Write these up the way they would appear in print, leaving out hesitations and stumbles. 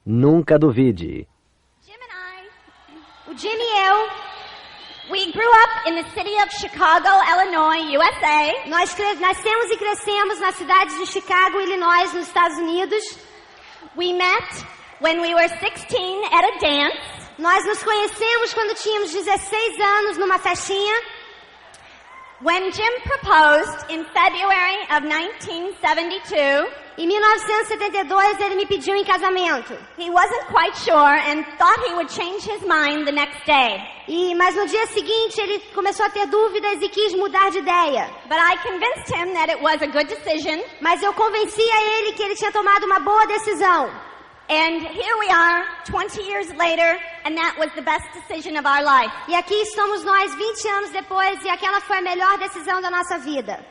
Nunca duvide. O Jim e eu, we grew up in the city of Chicago, Illinois, USA. Nós nascemos e crescemos na cidade de Chicago, Illinois, nos Estados Unidos. We met when we were 16 at a dance. Nós nos conhecemos quando tínhamos 16 anos numa festinha. When Jim proposed in February of 1972, em 1972 ele me pediu em casamento. He wasn't quite sure and thought he would change his mind the next day. Mas no dia seguinte ele começou a ter dúvidas e quis mudar de ideia. But I convinced him that it was a good decision. Mas eu convenci a ele que ele tinha tomado uma boa decisão. And here we are, 20 years later, and that was the best decision of our life. E aqui estamos nós 20 anos depois e aquela foi a melhor decisão da nossa vida.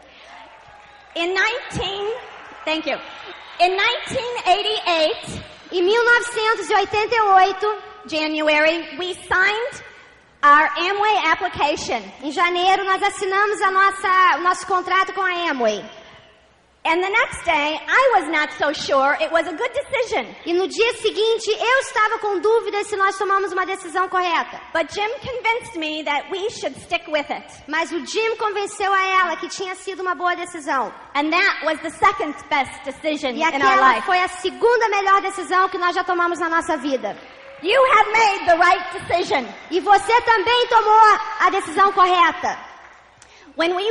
In 1988, em 1988, January, we signed our Amway application. Em janeiro nós assinamos o nosso contrato com a Amway. And the next day, I was not so sure it was a good decision. E no dia seguinte, eu estava com dúvidas se nós tomamos uma decisão correta. But Jim convinced me that we should stick with it. Mas o Jim convenceu a ela que tinha sido uma boa decisão. And that was the second best decision in our life. E aquela foi a segunda melhor decisão que nós já tomamos na nossa vida. You have made the right decision. E você também tomou a decisão correta. When we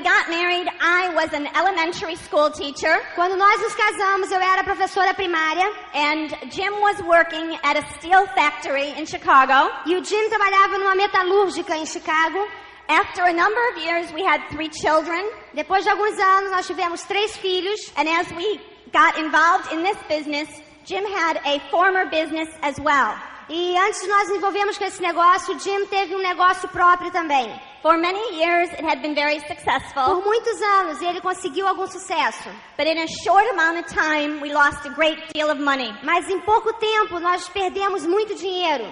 got married, I was an elementary school teacher. Quando nós nos casamos, eu era professora primária. And Jim was working at a steel factory in Chicago. E o Jim trabalhava numa metalúrgica em Chicago. After a number of years, we had 3 children. Depois de alguns anos, nós tivemos 3 filhos. And as we got involved in this business, Jim had a former business as well. E antes de nós nos envolvermos com esse negócio, Jim teve um negócio próprio também. For many years, it had been very successful. Por muitos anos, ele conseguiu algum sucesso. But in a short amount of time, we lost a great deal of money. Mas em pouco tempo, nós perdemos muito dinheiro.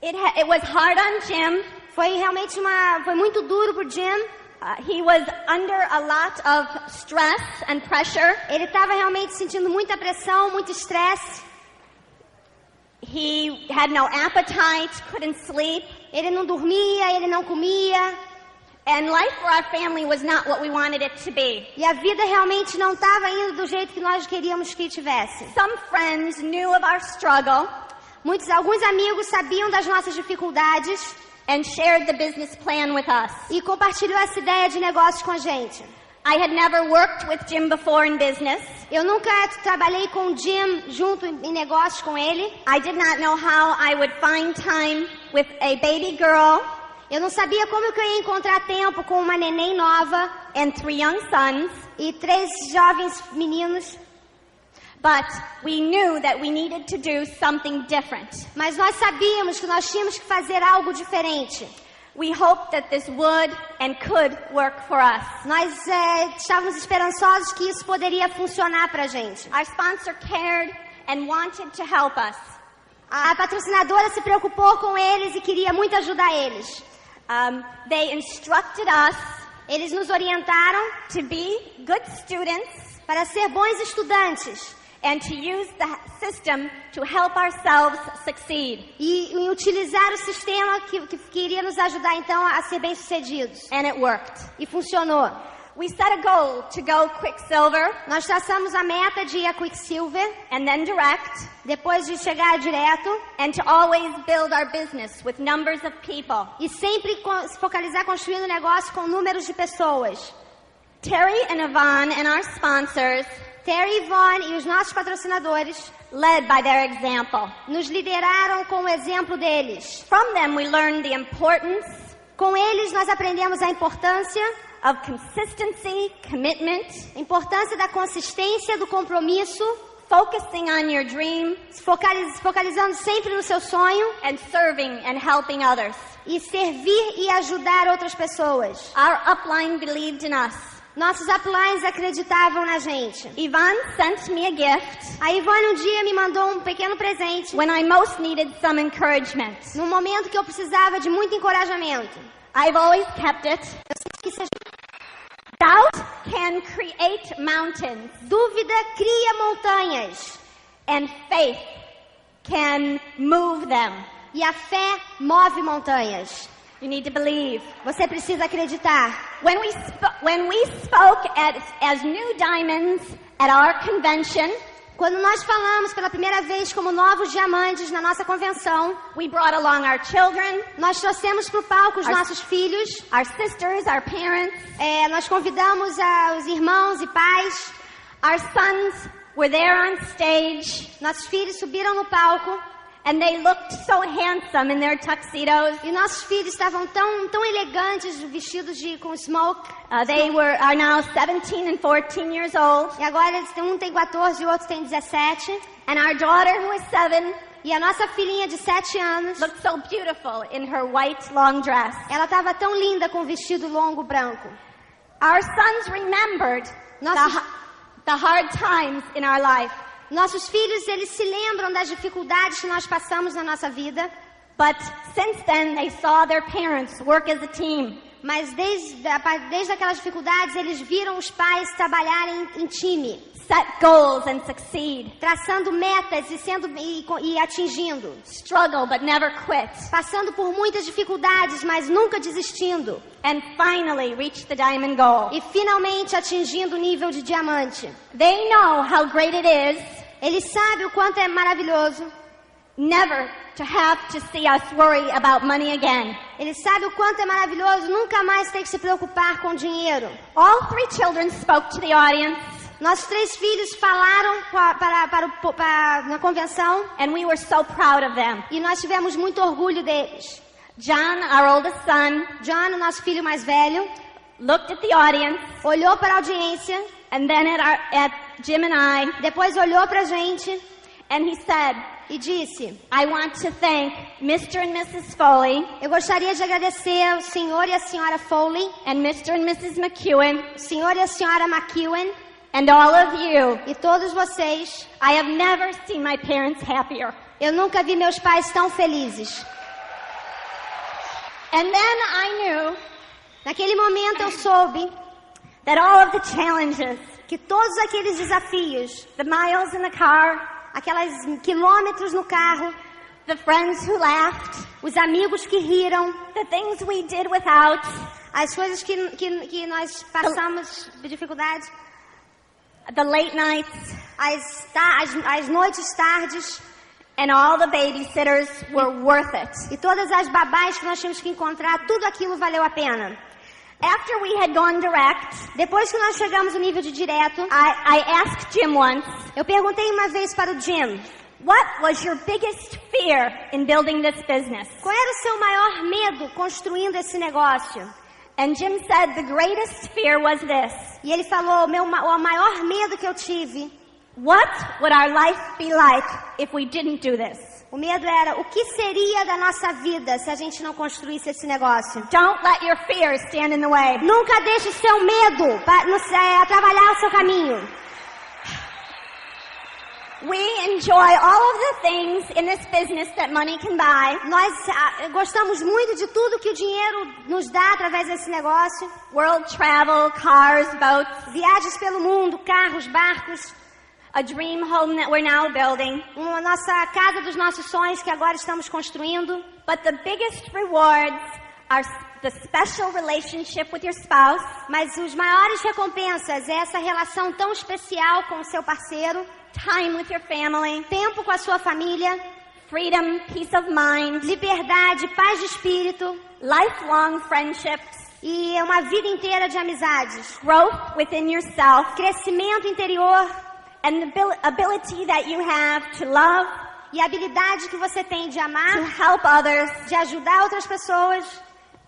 It was hard on Jim. Foi realmente foi muito duro para Jim. He was under a lot of stress and pressure. Ele estava realmente sentindo muita pressão, muito estresse. He had no appetite, couldn't sleep. Ele não dormia, ele não comia. And life for our family was not what we wanted it to be. E a vida realmente não estava indo do jeito que nós queríamos que tivesse. Some friends knew of our struggle. Alguns amigos sabiam das nossas dificuldades. And shared the business plan with us. E compartilhou essa ideia de negócio com a gente. I had never worked with Jim before in business. Eu nunca trabalhei com o Jim junto em negócios com ele. I did not know how I would find time with a baby girl. Eu não sabia como que eu ia encontrar tempo com uma neném nova. And 3 young sons. E 3 jovens meninos. But we knew that we needed to do something different. Mas nós sabíamos que nós tínhamos que fazer algo diferente. We hoped that this would and could work for us. Nós estávamos esperançosos que isso poderia funcionar para a gente. Our sponsor cared and wanted to help us. A patrocinadora se preocupou com eles e queria muito ajudar eles. They instructed us. Eles nos orientaram to be good students, para ser bons estudantes. And to use the system to help ourselves succeed. E utilizar o sistema que iria nos ajudar então a ser bem-sucedidos. And it worked. E funcionou. We set a goal to go Quicksilver. Nós traçamos a meta de ir a Quicksilver. And then direct. Depois de chegar direto. And to always build our business with numbers of people. E sempre se focalizar construindo um negócio com números de pessoas. Terry and Yvonne and our sponsors. Terry e Yvonne e os nossos patrocinadores, led by their example, nos lideraram com o exemplo deles. From them we learned the importance. Com eles nós aprendemos a importância of consistency, commitment, importância da consistência, do compromisso, focusing on your dream, focalizando sempre no seu sonho, and serving and helping others. E servir e ajudar outras pessoas. Our upline believed in us. Nossos uplines acreditavam na gente. Yvonne sent me a gift. A Yvonne um dia me mandou um pequeno presente. When I most needed some encouragement. No momento que eu precisava de muito encorajamento. I've always kept it. Eu sempre quis ser... Doubt can create mountains. Dúvida cria montanhas. And faith can move them. E a fé move montanhas. You need to believe. Você precisa acreditar. When we spoke as new diamonds at our convention, quando nós falamos pela primeira vez como novos diamantes na nossa convenção, we brought along our children. Nós trouxemos para o palco os nossos filhos, our sisters, our parents. Nós convidamos os irmãos e pais. Our sons were there on stage. Nossos filhos subiram no palco. And they looked so handsome in their tuxedos. E nossos filhos estavam tão elegantes, vestidos com smoke. They are now 17 and 14 years old. E agora um tem 14 e o outro tem 17. And our daughter, who is 7, e a nossa filhinha de 7 anos, looked so beautiful in her white long dress. Ela estava tão linda com o vestido longo branco. Our sons remembered the hard times in our life. Nossos filhos, eles se lembram das dificuldades que nós passamos na nossa vida. But since then they saw their parents work as a team. Mas desde aquelas dificuldades, eles viram os pais trabalharem em time. Set goals and succeed. Traçando metas e atingindo. Struggle but never quit. Passando por muitas dificuldades, mas nunca desistindo. And finally reach the diamond goal. E finalmente atingindo o nível de diamante. They know how great it is. Eles sabem o quanto é maravilhoso. Never to have to see us worry about money again. Eles sabem o quanto é maravilhoso nunca mais ter que se preocupar com dinheiro. All 3 children spoke to the audience. Nossos 3 filhos falaram na convenção. And we were so proud of them. E nós tivemos muito orgulho deles. John, our oldest son, John, o nosso filho mais velho, looked at the audience, olhou para a audiência, and then at Jim and I, depois olhou para a gente, and he said, e disse, I want to thank Mr. and Mrs. Foley. Eu gostaria de agradecer ao senhor e a senhora Foley, and Mr. and Mrs. McEwen, o senhor e a senhora McEwen, and all of you, e todos vocês. I have never seen my parents happier. Eu nunca vi meus pais tão felizes. And then I knew, naquele momento eu soube, that all of the challenges, que todos aqueles desafios, the miles in the car, aquelas quilômetros no carro, the friends who laughed, os amigos que riram, the things we did without, as coisas que nós passamos de dificuldade, the late nights, as noites tardes, and all the babysitters were worth it. E todas as babás que nós tínhamos que encontrar, tudo aquilo valeu a pena. After we had gone direct, depois que nós chegamos no nível de direto, I asked Jim once, eu perguntei uma vez para o Jim, what was your biggest fear in building this business? Qual era o seu maior medo construindo esse negócio? And Jim said the greatest fear was this. E ele falou, o maior medo que eu tive, what would our life be like if we didn't do this? O medo era, o que seria da nossa vida se a gente não construísse esse negócio? Don't let your fears stand in the way. Nunca deixe o seu medo atrapalhar o seu caminho. We enjoy all of the things in this business that money can buy. Nós gostamos muito de tudo que o dinheiro nos dá através desse negócio. World travel, cars, boats. Viagens pelo mundo, carros, barcos. A dream home that we're now building. Uma nossa casa dos nossos sonhos que agora estamos construindo. But the biggest rewards are the special relationship with your spouse. Mas os maiores recompensas é essa relação tão especial com o seu parceiro. Time with your family. Tempo com a sua família. Freedom, peace of mind. Liberdade, paz de espírito. Lifelong friendships. E uma vida inteira de amizades. Growth within yourself. Crescimento interior. And the ability that you have to love, e a habilidade que você tem de amar, to help others, de ajudar outras pessoas,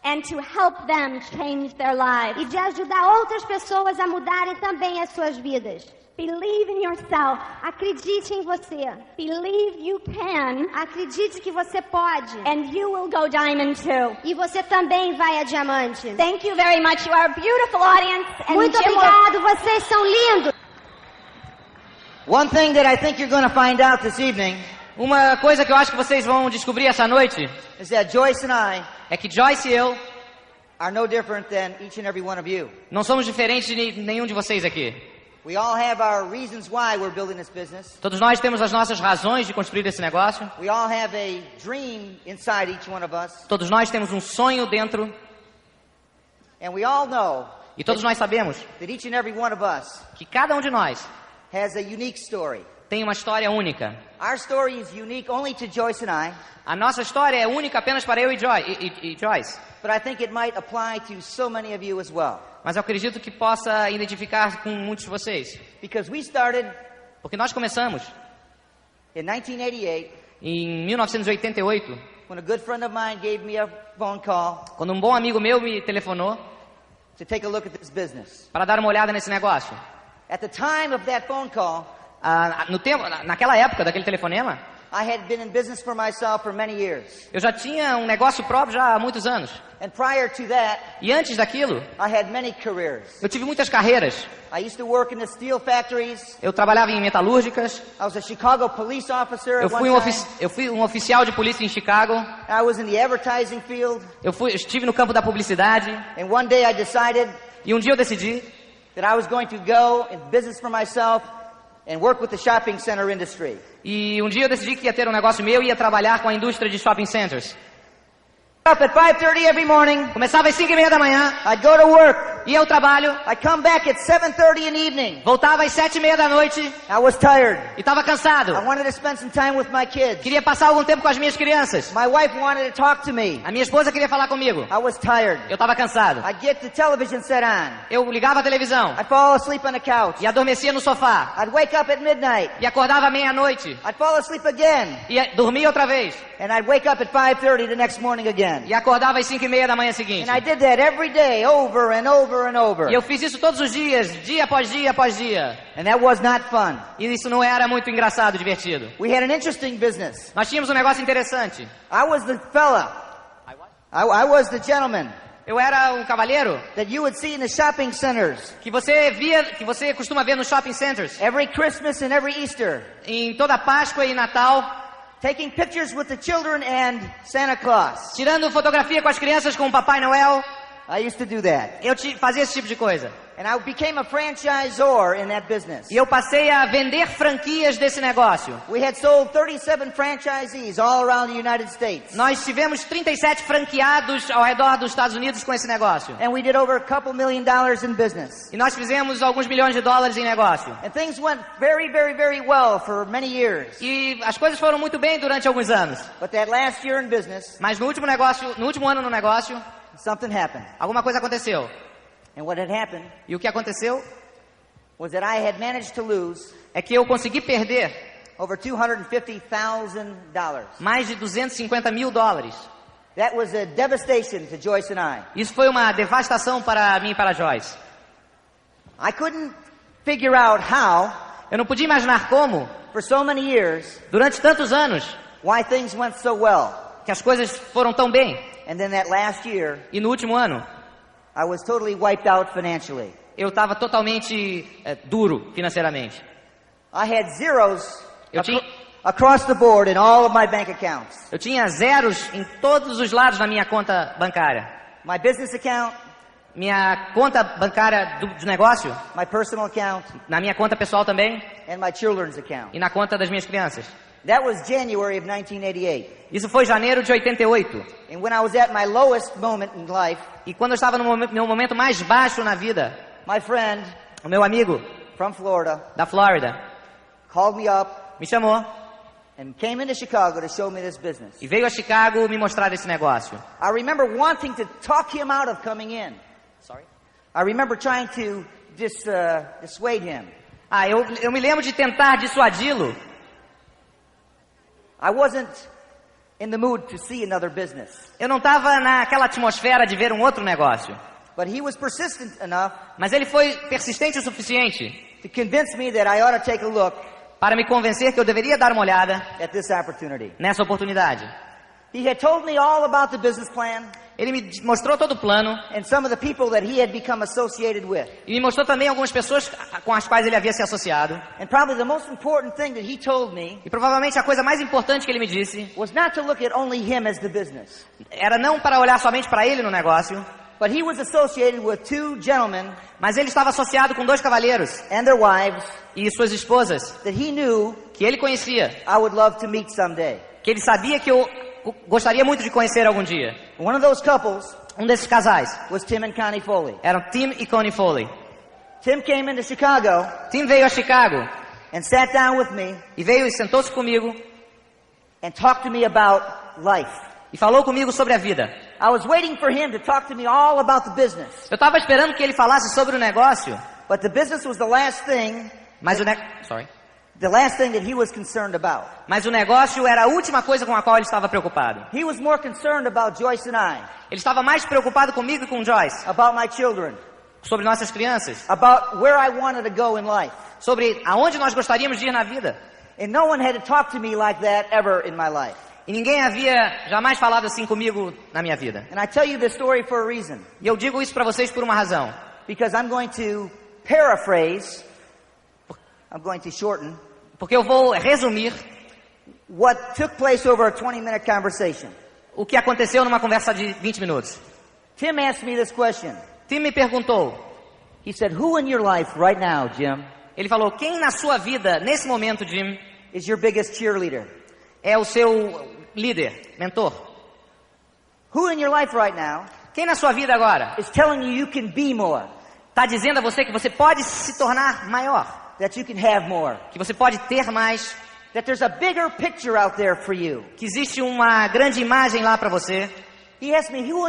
and to help them change their lives, e de ajudar outras pessoas a mudarem também as suas vidas. Believe in yourself. Acredite em você. Believe you can. Acredite que você pode. And you will go diamond too. E você também vai a diamante. Thank you very much. You are a beautiful audience. And muito obrigado. Vocês são lindos. One thing that I think you're going to find out this evening, uma coisa que eu acho que vocês vão descobrir essa noite, is that Joyce and I é que Joyce e eu are no different than each and every one of you. não somos diferentes de nenhum de vocês aqui. We all have our reasons why we're building this business. Todos nós temos as nossas razões de construir esse negócio. We all have a dream inside each one of us. Todos nós temos um sonho dentro. And we all know E todos nós sabemos that each and every one of us que cada um de nós has a unique story. tem uma história única. Our story is unique only to Joyce and I. A nossa história é única apenas para eu e Joyce. But I think it might apply to so many of you as well. Mas eu acredito que possa identificar com muitos de vocês. Because we started Porque nós começamos in 1988 em 1988, when a good friend of mine gave me a phone call quando um bom amigo meu me telefonou to take a look at this business. para dar uma olhada nesse negócio. At the time of that phone call, naquela época daquele telefonema, I had been in business for myself for many years. eu já tinha um negócio próprio já há muitos anos. And prior to that, E antes daquilo, I had many careers. eu tive muitas carreiras. I used to work in the steel factories. Eu trabalhava em metalúrgicas. I was a Chicago police officer Eu at fui, one time. eu fui um oficial de polícia em Chicago. I was in the advertising field. Eu estive no campo da publicidade. And one day I decided E um dia eu decidi that I was going to go in business for myself and work with the shopping center industry. que ia ter um negócio meu e ia trabalhar com a indústria de shopping centers. Up at 5:30 every morning. Começava às 5:30 da manhã, I'd go to work. ia ao trabalho, I'd come back at 7:30 in the evening. voltava às 7:30 da noite I was tired. e estava cansado. I wanted to spend some time with my kids. Queria passar algum tempo com as minhas crianças. My wife wanted to talk to me. A minha esposa queria falar comigo. I was tired. Eu estava cansado. I'd get the television set on. Eu ligava a televisão I'd fall asleep on the couch. e adormecia no sofá. I'd wake up at midnight. E acordava à meia-noite I'd fall asleep again. e dormia outra vez. And I'd wake up at 5:30 the next morning again. E acordava às 5:30 da manhã seguinte. And I did that every day, over and over and over. E eu fiz isso todos os dias, dia após dia após dia. And that was not fun. E isso não era muito engraçado, divertido. We had an interesting business. Nós tínhamos um negócio interessante. I was the fella. I was the gentleman Eu era um cavalheiro that you would see in the shopping centers que você costuma ver nos shopping centers. every Christmas and every Easter, Em toda Páscoa e Natal, taking pictures with the children and Santa Claus. tirando fotografia com as crianças com o Papai Noel. I used to do that. Eu fazia esse tipo de coisa. And I became a franchisor in that business. E eu passei a vender franquias desse negócio. We had sold 37 franchisees all around the United States. Nós tivemos 37 franqueados ao redor dos Estados Unidos com esse negócio. And we did over a couple $1 million in business. E nós fizemos alguns milhões de dólares em negócio. And things went very, very, very well for many years. E as coisas foram muito bem durante alguns anos. But that last year in business, Mas no último ano no negócio, something happened. alguma coisa aconteceu. And what had happened E o que aconteceu was that I had managed to lose é que eu consegui perder over $250,000. mais de 250 mil dólares. That was a devastation to Joyce and I. Isso foi uma devastação para mim e para a Joyce. I couldn't figure out how, Eu não podia imaginar como, for so many years, durante tantos anos, why things went so well. que as coisas foram tão bem. And then that last year, E no último ano, I was totally wiped out financially. eu estava totalmente duro financeiramente. I had zeros Eu tinha, across the board in all of my bank accounts. eu tinha zeros em todos os lados na minha conta bancária. My business account, Minha conta bancária do negócio, my personal account, na minha conta pessoal também, and my children's account. e na conta das minhas crianças. That was January of 1988. Isso foi janeiro de 88. And when I was at my lowest moment in life, E quando eu estava no meu momento mais baixo na vida, my friend o meu amigo from Florida da Flórida called me up me chamou and came into Chicago to show me this business. e veio a Chicago me mostrar esse negócio. I remember wanting to talk him out of coming in. I remember trying to dissuade him. Eu me lembro de tentar dissuadi-lo. I wasn't in the mood to see another business. Eu não estava naquela atmosfera de ver um outro negócio. But he was persistent enough Mas ele foi persistente o suficiente to convince me that I ought to take a look para me convencer que eu deveria dar uma olhada at this opportunity. nessa oportunidade. He had told me all about the business plan Ele me mostrou todo o plano and some of the people that he had become associated with. e me mostrou também algumas pessoas com as quais ele havia se associado. And probably the most important thing that he told me E provavelmente a coisa mais importante que ele me disse was not to look at only him as the business, era não para olhar somente para ele no negócio, But he was associated with two gentlemen Mas ele estava associado com 2 cavalheiros and their wives e suas esposas, that he knew que ele conhecia, I would love to meet someday. que ele sabia que eu gostaria muito de conhecer algum dia. One of those couples Um desses casais was Tim and Connie Foley. eram Tim e Connie Foley. Tim came into Chicago Tim veio a Chicago and sat down with me e veio e sentou-se comigo and talked to me about life. e falou comigo sobre a vida. I was waiting for him to talk to me all about the business. Eu estava esperando que ele falasse sobre o negócio, But the business was the last thing mas the last thing that he was concerned about. Mas o negócio era a última coisa com a qual ele estava preocupado. He was more concerned about Joyce and I, Ele estava mais preocupado comigo e com Joyce, about my children, sobre nossas crianças, about where I wanted to go in life. sobre aonde nós gostaríamos de ir na vida. And no one had to talk to me like that ever in my life. E ninguém havia jamais falado assim comigo na minha vida. And I tell you this story for a reason. E eu digo isso para vocês por uma razão. Because I'm going to paraphrase, I'm going to shorten, Porque eu vou resumir what took place over a 20-minute conversation. o que aconteceu numa conversa de 20 minutos. Tim asked me this question. Tim me perguntou, He said, who in your life right now, Jim, ele falou, quem na sua vida, nesse momento, Jim, is your biggest cheerleader? é o seu líder, mentor? Who in your life right now Quem na sua vida agora is telling you you can be more, está dizendo a você que você pode se tornar maior, that you can have more, que você pode ter mais, that there's a bigger picture out there for you? que existe uma grande imagem lá para você? He asked me, who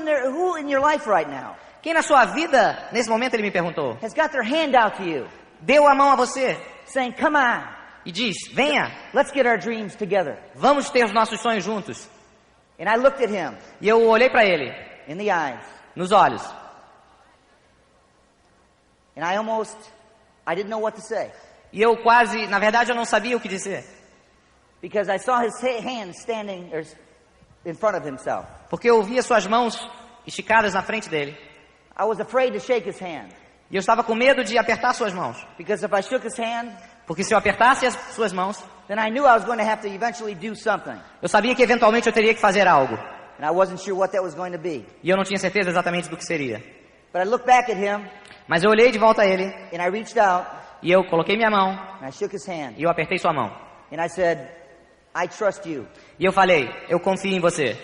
in your life right now Quem na sua vida, nesse momento ele me perguntou, has got their hand out to you, deu a mão a você saying, come on, e diz, venha, let's get our dreams together. vamos ter os nossos sonhos juntos. And I looked at him E eu olhei para ele, in the eyes, nos olhos, and I didn't know what to say, e eu quase, na verdade eu não sabia o que dizer, because I saw his hand standing in front of himself. porque eu via suas mãos esticadas na frente dele, I was afraid to shake his hand, e eu estava com medo de apertar suas mãos, because if I shook his hand, porque se eu apertasse as suas mãos, then I knew I was going to have to eventually do something. eu sabia que eventualmente eu teria que fazer algo, And I wasn't sure what that was going to be. e eu não tinha certeza exatamente do que seria. But I looked back at him, Mas eu olhei de volta a ele, and I reached out, e eu coloquei minha mão, and I shook his hand. e eu apertei sua mão. And I said, I trust you. E eu falei, eu confio em você.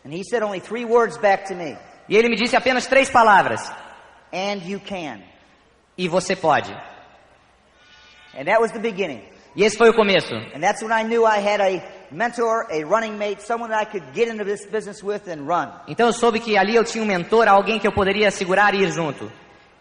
And he said only 3 words back to me. E ele me disse apenas 3 palavras, And you can. e você pode. And that was the beginning. E esse foi o começo. And that's when I knew I had a mentor, a running mate, someone that I could get into this business with and run. Então eu soube que ali eu tinha um mentor, alguém que eu poderia segurar e ir junto.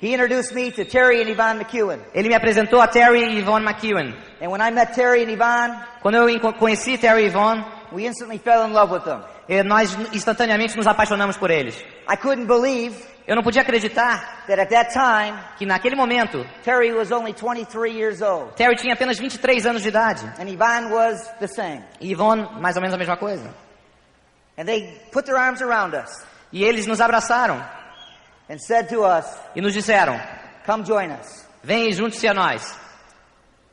He introduced me to Terry and Yvonne McEwen. Ele me apresentou a Terry e Yvonne McEwen. And when I met Terry and Yvonne, Quando eu conheci Terry e Yvonne, we instantly fell in love with them. nós instantaneamente nos apaixonamos por eles. I couldn't believe Eu não podia acreditar that at that time, que naquele momento, Terry was only 23 years old. Terry tinha apenas 23 anos de idade. And Yvonne was the same. E Yvonne, mais ou menos a mesma coisa. And they put their arms around us E eles nos abraçaram and said to us, e nos disseram, come join us, vem e junte-se a nós.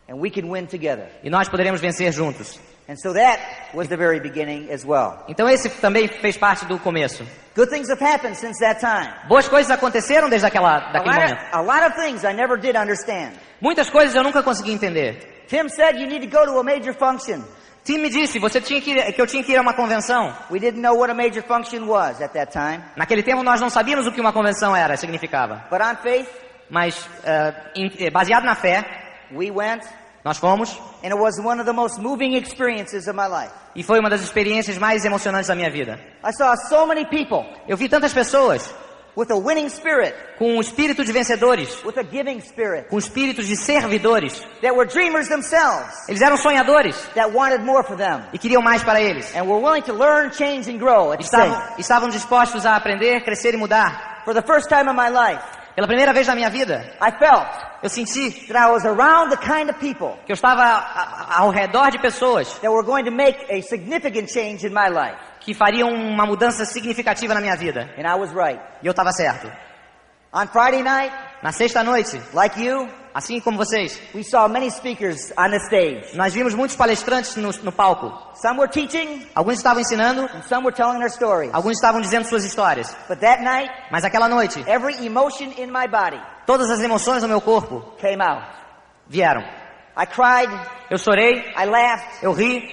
and we can win together. E nós poderemos vencer juntos. And so that was the very beginning as well. Então esse também fez parte do começo. Good things have happened since that time. Boas coisas aconteceram desde daquele momento. A lot of things I never did understand. Muitas coisas eu nunca consegui entender. Tim said you need to go to a major function. Tim me disse que eu tinha que ir a uma convenção. We didn't know what a major function was at that time. Naquele tempo nós não sabíamos o que uma convenção significava. But on faith, Mas baseado na fé, we went, nós fomos, and it was one of the most moving experiences of my life. e foi uma das experiências mais emocionantes da minha vida. I saw so many people Eu vi tantas pessoas with a winning spirit, com um espírito de vencedores, with a giving spirit, com espíritos de servidores. that were dreamers themselves, Eles eram sonhadores that wanted more for them, e queriam mais para eles. and were willing to learn, change, and grow at the same. Estavam dispostos a aprender, crescer e mudar. For the first time in my life, Pela primeira vez na minha vida, I felt eu senti that I was around the kind of people que eu estava ao redor de pessoas that were going to make a significant change in my life. que fariam uma mudança significativa na minha vida. And I was right. E eu estava certo. On Friday night, Na sexta-noite, like you, assim como vocês, we saw many speakers on the stage. nós vimos muitos palestrantes no palco. Some were teaching, Alguns estavam ensinando, and some were telling their stories. alguns estavam dizendo suas histórias. But that night, Mas aquela noite, every emotion in my body todas as emoções do meu corpo came out. vieram. I cried, Eu chorei, I laughed, eu ri,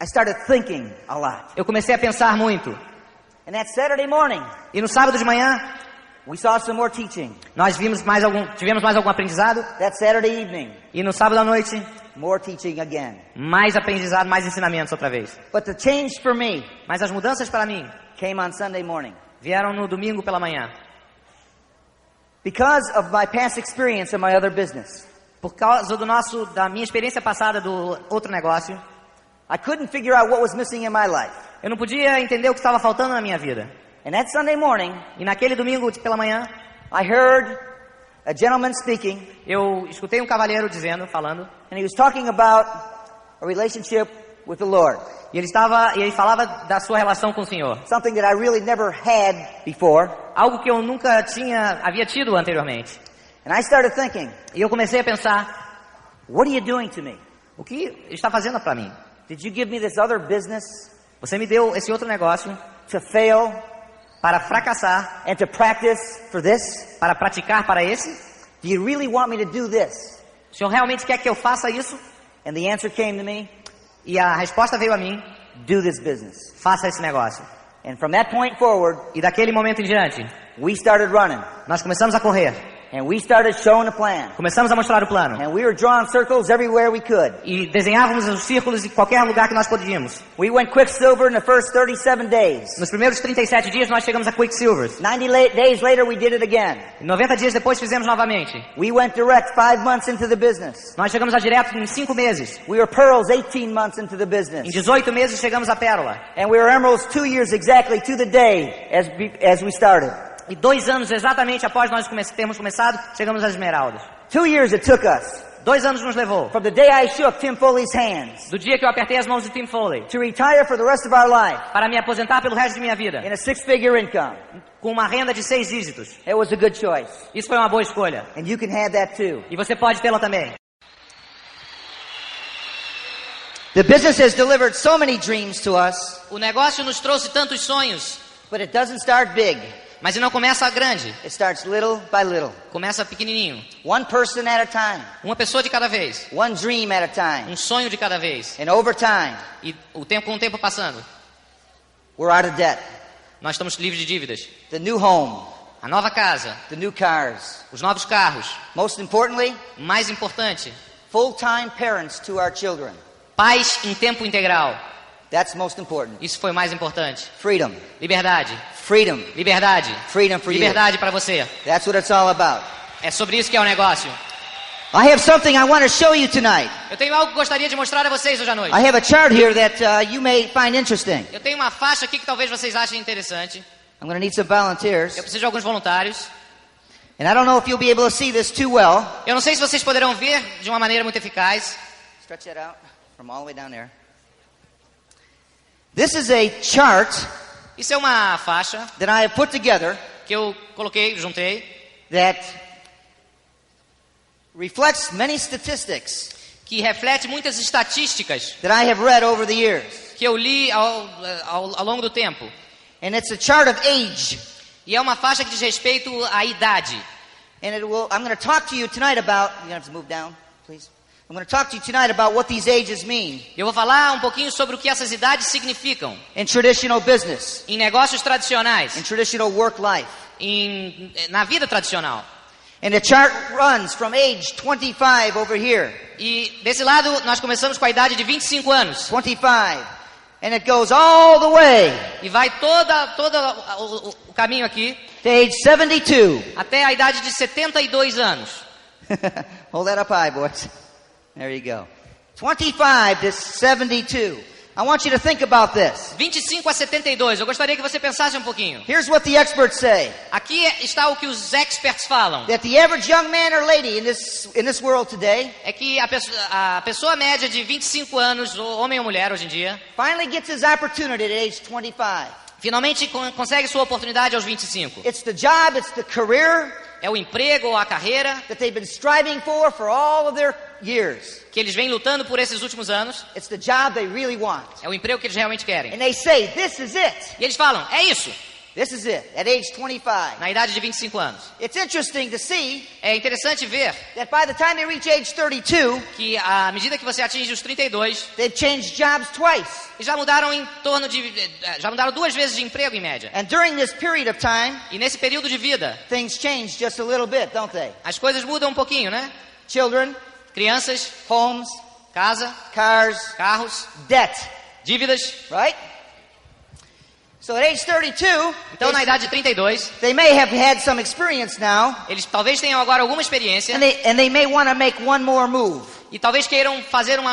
I started thinking a lot. eu comecei a pensar muito. And that Saturday morning, E no sábado de manhã, we saw some more teaching. nós tivemos mais algum aprendizado. That Saturday evening, E no sábado à noite, more teaching again. mais aprendizado, mais ensinamentos outra vez. But the change for me Mas as mudanças para mim came on Sunday morning. vieram no domingo pela manhã. Because of my past experience in my other business, Por causa da minha experiência passada do outro negócio, I couldn't figure out what was missing in my life. eu não podia entender o que estava faltando na minha vida. And that Sunday morning, E naquele domingo pela manhã, I heard a gentleman speaking, eu escutei um cavalheiro falando, and he was talking about a relationship with the Lord. e ele falava da sua relação com o Senhor. Something that I really never had before. Algo que eu nunca havia tido anteriormente. And I started thinking, E eu comecei a pensar, what are you doing to me? o que ele está fazendo para mim? Did you give me this other business Você me deu esse outro negócio to fail para fracassar, and to practice for this? para praticar para esse? Do you really want me to do this? O Senhor realmente quer que eu faça isso? And the answer came to me, E a resposta veio a mim, do this business. faça esse negócio. And from that point forward, E daquele momento em diante, we started running. nós começamos a correr. And we started showing the plan. Começamos a mostrar o plano. And we were drawing circles everywhere we could. E desenhávamos os círculos em qualquer lugar que nós podíamos. We went Quicksilver in the first 37 days. Nos primeiros 37 dias nós chegamos a Quicksilver. 90 days later we did it again. E 90 dias depois fizemos novamente. We went direct 5 months into the business. Nós chegamos a direto em 5 meses. We were pearls 18 months into the Em business. 18 meses chegamos a pérola. And we were emeralds 2 years exactly to the day as we started. E 2 anos exatamente após nós termos começado, chegamos às esmeraldas. 2 years it took us. 2 anos nos levou. From the day I shook Tim Foley's hands Do dia que eu apertei as mãos de Tim Foley. to retire for the rest of our life Para me aposentar pelo resto de minha vida. in a 6-figure income. Com uma renda de 6 dígitos. It was a good choice. Isso foi uma boa escolha. And you can have that too. E você pode tê-la também. The business has delivered so many dreams to us, O negócio nos trouxe tantos sonhos. but it doesn't start big. Mas não começa grande. It starts little by little. Começa pequenininho. One person at a time. Uma pessoa de cada vez. One dream at a time. Um sonho de cada vez. And over time, E com o tempo passando, we're out of debt. nós estamos livres de dívidas. The new home, A nova casa, the new cars. os novos carros. Most importantly, Mais importante, full-time parents to our children. pais em tempo integral. That's most important. Isso foi o mais importante. Freedom. Liberdade. Freedom. Liberdade. Freedom for you. Liberdade para você. That's what it's all about. É sobre isso que é o negócio. I have something I want to show you tonight. Eu tenho algo que gostaria de mostrar a vocês hoje à noite. I have a chart here that you may find interesting. Eu tenho uma faixa aqui que talvez vocês achem interessante. I'm going to need some volunteers. Eu preciso de alguns voluntários. And I don't know if you'll be able to see this too well. Eu não sei se vocês poderão ver de uma maneira muito eficaz. Stretch that out from all the way down there. This is a chart Isso é uma faixa that I have put together que eu juntei, that reflects many statistics que reflete muitas estatísticas that I have read over the years. que eu li ao longo do tempo. And it's a chart of age. E é uma faixa que diz respeito à idade. And I'm going to talk to you tonight about, you're going to have to move down, please. I'm going to talk to you tonight about what these ages mean Eu vou falar um pouquinho sobre o que essas idades significam in traditional business, em negócios tradicionais, in traditional work life. na vida tradicional. And the chart runs from age 25 over here. E desse lado nós começamos com a idade de 25 anos. 25. And it goes all the way E vai todo o caminho aqui to age 72. até a idade de 72 anos. Hold that up high, boys. There you go. 25 to 72. I want you to think about this. 25 a 72. Eu gostaria que você pensasse um pouquinho. Here's what the experts say. Aqui está o que os experts falam. That the average young man or lady in this world today É que a pessoa média de 25 anos, homem ou mulher hoje em dia, finally gets his opportunity at age 25. finalmente consegue sua oportunidade aos 25. It's the job, it's the career, É o emprego ou a carreira that they've been striving for all of their years. que eles vêm lutando por esses últimos anos. It's the job they really want. É o emprego que eles realmente querem. And they say, this is it. E eles falam, é isso, This is it, at age 25. na idade de 25 anos. It's interesting to see É interessante ver that by the time they reach age 32, que à medida que você atinge os 32, they've changed jobs twice. já mudaram em torno de... já mudaram 2 vezes de emprego em média. And during this period of time, E nesse período de vida, things change just a little bit, don't they? as coisas mudam um pouquinho, né? Children, Crianças, homes, casa, cars, carros, debt, dívidas. right? So at age 32, Então, na idade de 32, they may have had some experience now, eles talvez tenham agora alguma experiência and they may want to make one more move. e talvez queiram fazer um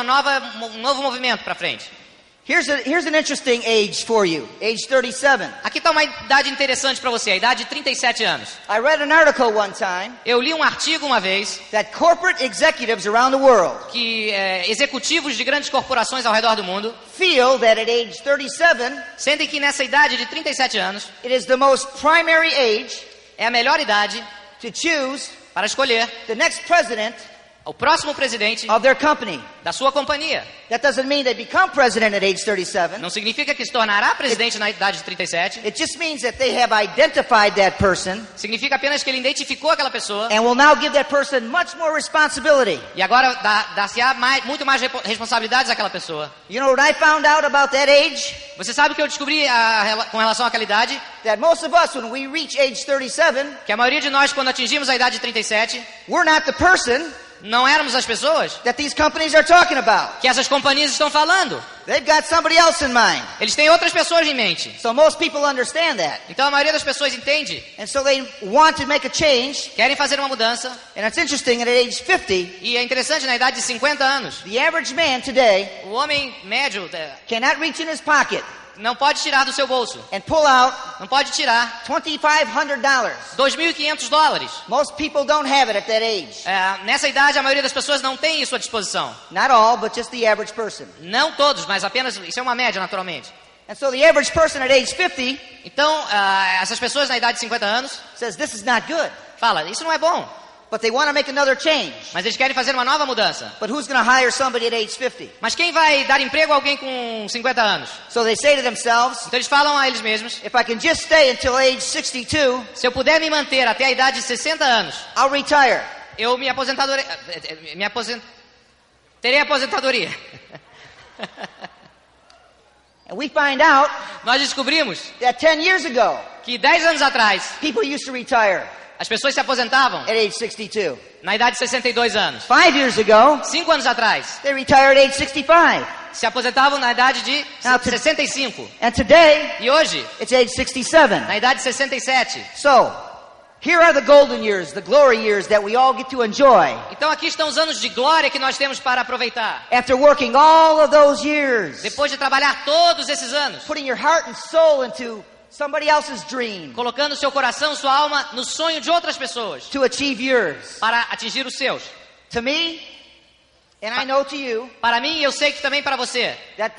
novo movimento para frente. Here's an interesting age for you, age 37. Aqui está uma idade interessante para você, a idade de 37 anos. I read an article one time Eu li um artigo uma vez that corporate executives around the world que executivos de grandes corporações ao redor do mundo feel that at age 37, sentem que nessa idade de 37 anos it is the most primary age é a melhor idade to choose para escolher the next president o próximo presidente of their company. da sua companhia. That doesn't mean they become president at age 37. Não significa que se tornará presidente na idade de 37. It just means that they have identified that person Significa apenas que ele identificou aquela pessoa and will now give that person much more responsibility. e agora dá-se-á muito mais responsabilidades àquela pessoa. You know what I found out about that age? Você sabe o que eu descobri com relação àquela idade? That most of us, when we reach age 37, Que a maioria de nós, quando atingimos a idade de 37, we're not the person não éramos as pessoas that these companies are talking about. que essas companhias estão falando. They've got somebody else in mind. Eles têm outras pessoas em mente. So most people understand that. Então a maioria das pessoas entende, And so they want to make a change. querem fazer uma mudança. And it's interesting that at age 50, E é interessante, na idade de 50 anos, the average man today o homem médio cannot reach in his pocket não pode tirar do seu bolso. and pull out Não pode tirar $2,500. $2.500. Most people don't have it at that age. Nessa idade, a maioria das pessoas não tem isso à disposição. Not all, but just the average person. Não todos, mas apenas, isso é uma média, naturalmente. And so the average person at age 50 Então, essas pessoas na idade de 50 anos says this is not good. falam, isso não é bom. But they want to make another change. Mas eles querem fazer uma nova mudança. But who's going to hire somebody at age 50? Mas quem vai dar emprego a alguém com 50 anos? So they say to themselves, Então eles falam a eles mesmos, if I can just stay until age 62, se eu puder me manter até a idade de 60 anos, I'll retire. eu terei aposentadoria. And we find out Nós descobrimos that 10 years ago, que 10 anos atrás, people used to retire as pessoas se aposentavam at age 62. na idade de 62 anos. 5 years ago, 5 anos atrás, they retired at age 65. se aposentavam na idade de Now, 65. And today, E hoje, it's age 67. na idade de 67. So, here are the golden years, the glory years that we all get to enjoy. Então aqui estão os anos de glória que nós temos para aproveitar. After working all of those years, Depois de trabalhar todos esses anos, putting your heart and soul into somebody else's dream colocando seu coração, sua alma no sonho de outras pessoas, to achieve yours. para atingir os seus. To me, and I know to you, Para mim, e eu sei que também para você, that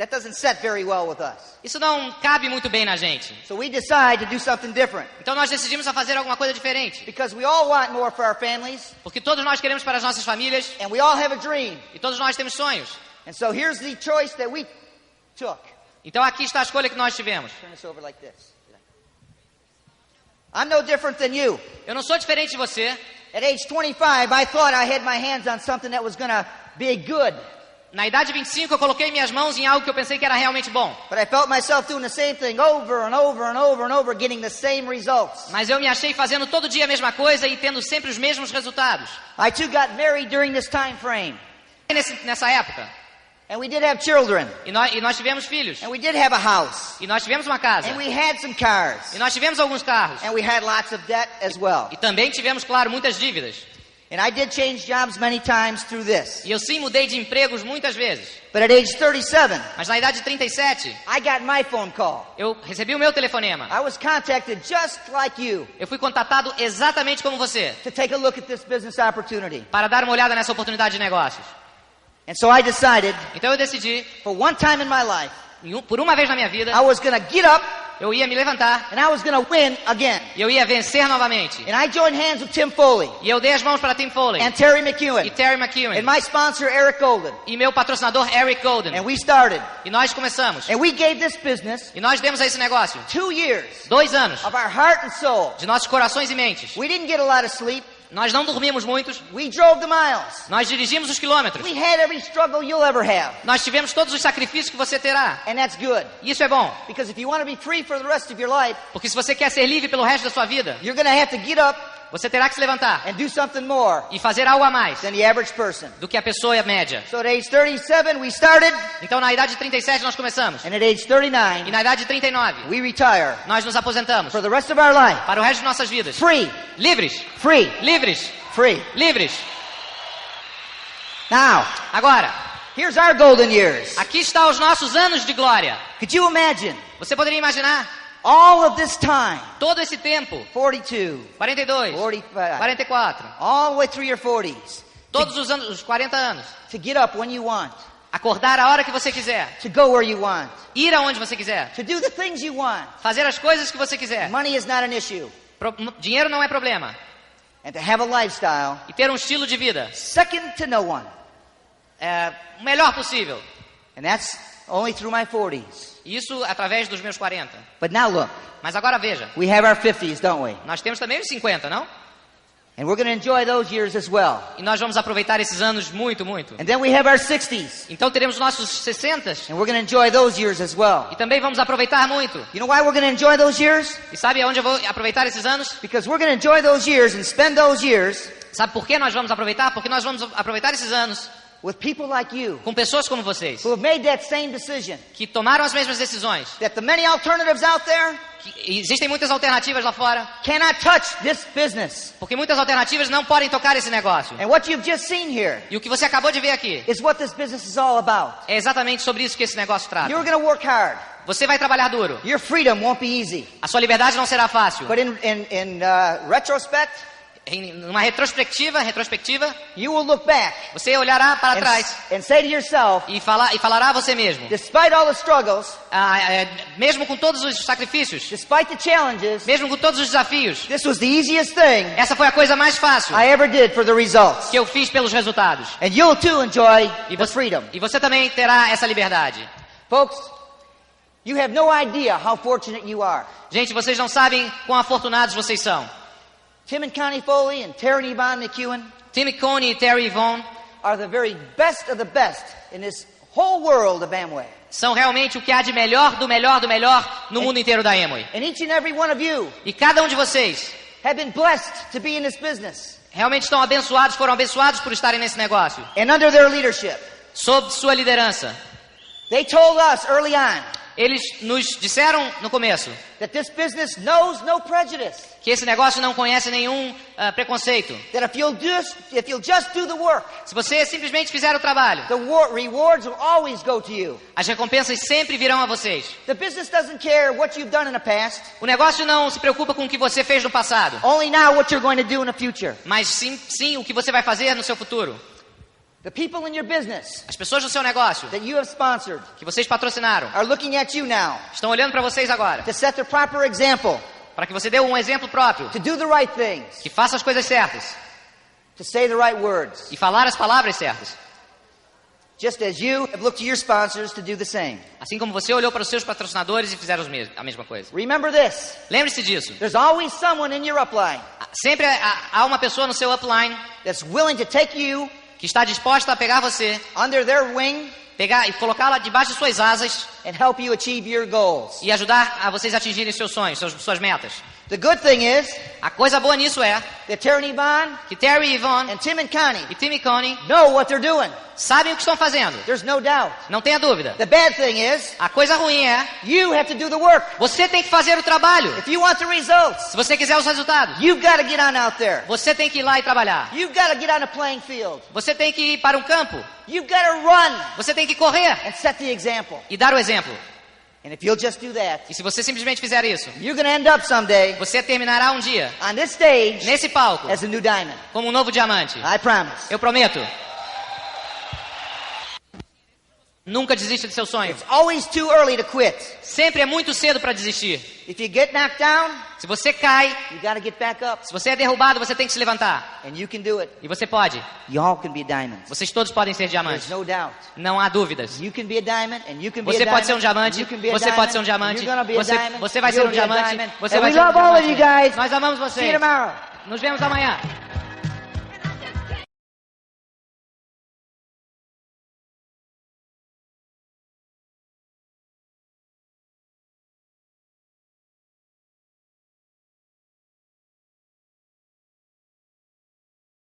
doesn't set very well with us. isso não cabe muito bem na gente. So we decide to do something different. Então nós decidimos a fazer alguma coisa diferente. Because we all want more for our families, Porque todos nós queremos para as nossas famílias, and we all have a dream. e todos nós temos sonhos. And so here's the choice that we took. Então aqui está a escolha que nós tivemos. Turn this over like this. I'm no different than you. Eu não sou diferente de você. At age 25, I thought I had my hands on something that was going to be good. Na idade de 25, eu coloquei minhas mãos em algo que eu pensei que era realmente bom. But I felt myself doing the same thing over and over and over and over, getting the same results. Mas eu me achei fazendo todo dia a mesma coisa e tendo sempre os mesmos resultados. I too got married during this time frame. Nessa época. And we did have children. E nós tivemos filhos. And we did have a house. E nós tivemos uma casa. And we had some cars. E nós tivemos alguns carros. And we had lots of debt as well. E também tivemos, claro, muitas dívidas. And I did change jobs many times through this. E eu sim mudei de empregos muitas vezes. But at age 37, Mas na idade de 37, I got my phone call. eu recebi o meu telefonema. I was contacted just like you Eu fui contatado exatamente como você, to take a look at this business opportunity. para dar uma olhada nessa oportunidade de negócios. And so I decided, Então eu decidi, for one time in my life, por uma vez na minha vida, I was going to get up eu ia me levantar and I was going to win again. e eu ia vencer novamente. And I joined hands with Tim Foley E eu dei as mãos para Tim Foley and Terry e McEwen Terry McEwen and my sponsor Eric Golden. e meu patrocinador Eric Golden. And we started. E nós começamos. And we gave this business E nós demos a esse negócio 2 years 2 anos of our heart and soul. de nossos corações e mentes. We didn't get a lot of sleep. Nós não dormimos muitos. We drove the miles. Nós dirigimos os quilômetros. We had every struggle you'll ever have. Nós tivemos todos os sacrifícios que você terá. And that's good. E isso é bom. Because if you want to be free for the rest of your life, Porque se você quer ser livre pelo resto da sua vida, you're going to have to get up você terá que se levantar and do something more e fazer algo a mais than the average person. do que a pessoa média. So at age 37, we started. Então na idade de 37 nós começamos. And at age 39, E na idade de 39 we retire nós nos aposentamos for the rest of our life. para o resto de nossas vidas. Free, Livres. free, Livres. free. Livres. Now, Agora, here's our golden years. aqui está os nossos anos de glória. Could you imagine Você poderia imaginar all of this time? todo esse tempo, 42, 42, 45, 44, all the way through your 40s, todos os anos, os 40 anos. to get up when you want, Acordar a hora que você quiser, to go where you want, ir aonde você quiser, to do the things you want. fazer as coisas que você quiser. Money is not an issue. Dinheiro não é problema. And to have a lifestyle E ter um estilo de vida second to no one. é o melhor possível. And that's only through my 40s. Isso através dos meus 40. But now look, Mas agora veja, we have our 50s, don't we? nós temos também os 50, não? And we're going to enjoy those years as well. E nós vamos aproveitar esses anos muito, muito. And then we have our 60s. Então teremos nossos 60s And we're going to enjoy those years as well. e também vamos aproveitar muito. You know why we're going to enjoy those years? E sabe aonde eu vou aproveitar esses anos? Because we're going to enjoy those years and spend those years Sabe por que nós vamos aproveitar? Porque nós vamos aproveitar esses anos with people like you com pessoas como vocês, who have made that same decision. que tomaram as mesmas decisões. That the many alternatives out there Que existem muitas alternativas lá fora, cannot touch this business. porque muitas alternativas não podem tocar esse negócio. And what you've just seen here E o que você acabou de ver aqui is what this business is all about. é exatamente sobre isso que esse negócio trata. You're going to work hard. Você vai trabalhar duro. Your freedom won't be easy. A sua liberdade não será fácil. But in retrospect, Numa retrospectiva, you will look back você olhará para trás and say to yourself, e falará a você mesmo. despite all the struggles, Mesmo com todos os sacrifícios, despite the challenges, mesmo com todos os desafios, this was the easiest thing essa foi a coisa mais fácil I ever did for the results. que eu fiz pelos resultados. And you'll too enjoy E the você, freedom. e você também terá essa liberdade. Folks, you have no idea how fortunate you are. Gente, vocês não sabem quão afortunados vocês são. Tim and Connie Foley and Terry and Yvonne McEwen Tim Coney e Terry Vaughn are the very best of the best in this whole world of Amway. são realmente o que há de melhor do melhor do melhor no mundo inteiro da Amway. And each and every one of you E cada um de vocês have been blessed to be in this business. realmente foram abençoados por estarem nesse negócio, And under their leadership, sob sua liderança. they told us early on Eles nos disseram no começo that this business knows no prejudice. que esse negócio não conhece nenhum preconceito. That if you'll just do the work, Se você simplesmente fizer o trabalho, the rewards will always go to you. as recompensas sempre virão a vocês. The business doesn't care what you've done in the past, O negócio não se preocupa com o que você fez no passado, only now what you're going to do in the future. mas sim o que você vai fazer no seu futuro. The people in your business As pessoas do seu negócio, that you have sponsored que vocês patrocinaram, are looking at you now estão olhando para vocês agora, to set the proper example, para que você dê um exemplo próprio, to do the right things, que faça as coisas certas to say the right words, e falar as palavras certas. just as you have looked to your sponsors to do the same. Assim como você olhou para os seus patrocinadores e fizeram a mesma coisa. Remember this, Lembre-se disso. there's always someone in your upline Sempre há uma pessoa no seu upline that's willing to take you que está disposta a pegar você, under their wing pegar e colocá-la debaixo de suas asas and help you achieve your goals. e ajudar a vocês a atingirem seus sonhos, suas metas. The good thing is A coisa boa nisso é that Terry and Yvonne que Terry e Yvonne and Tim and Connie e Tim e Coney know what they're doing. sabem o que estão fazendo. There's no doubt. Não tenha dúvida. The bad thing is A coisa ruim é you have to do the work. você tem que fazer o trabalho. If you want the results, Se você quiser os resultados, you've got to get on out there. você tem que ir lá e trabalhar. You've got to get on a playing field. Você tem que ir para um campo. You've got to run Você tem que correr and set the example. e dar o exemplo. And if you'll just do that, E se você simplesmente fizer isso, you're going to end up someday você terminará um dia on this stage nesse palco as a new diamond. como um novo diamante. I promise. Eu prometo. Nunca desista de seu sonho. It's always too early to quit. Sempre é muito cedo para desistir. If you get knocked down, Se você cai, you got to get back up. se você é derrubado, você tem que se levantar. And you can do it. E você pode. You all can be diamonds. Vocês todos podem ser There's diamantes. no doubt. Não há dúvidas. You can be a diamond and you can be Você a pode ser um diamond. diamante, You can be a você pode ser um diamond, diamante, you're gonna be a diamond, você vai ser you'll um be a diamante, diamond. você And vai we ser um love all of you diamante. guys. Nós amamos See you vocês. tomorrow. Nos vemos amanhã.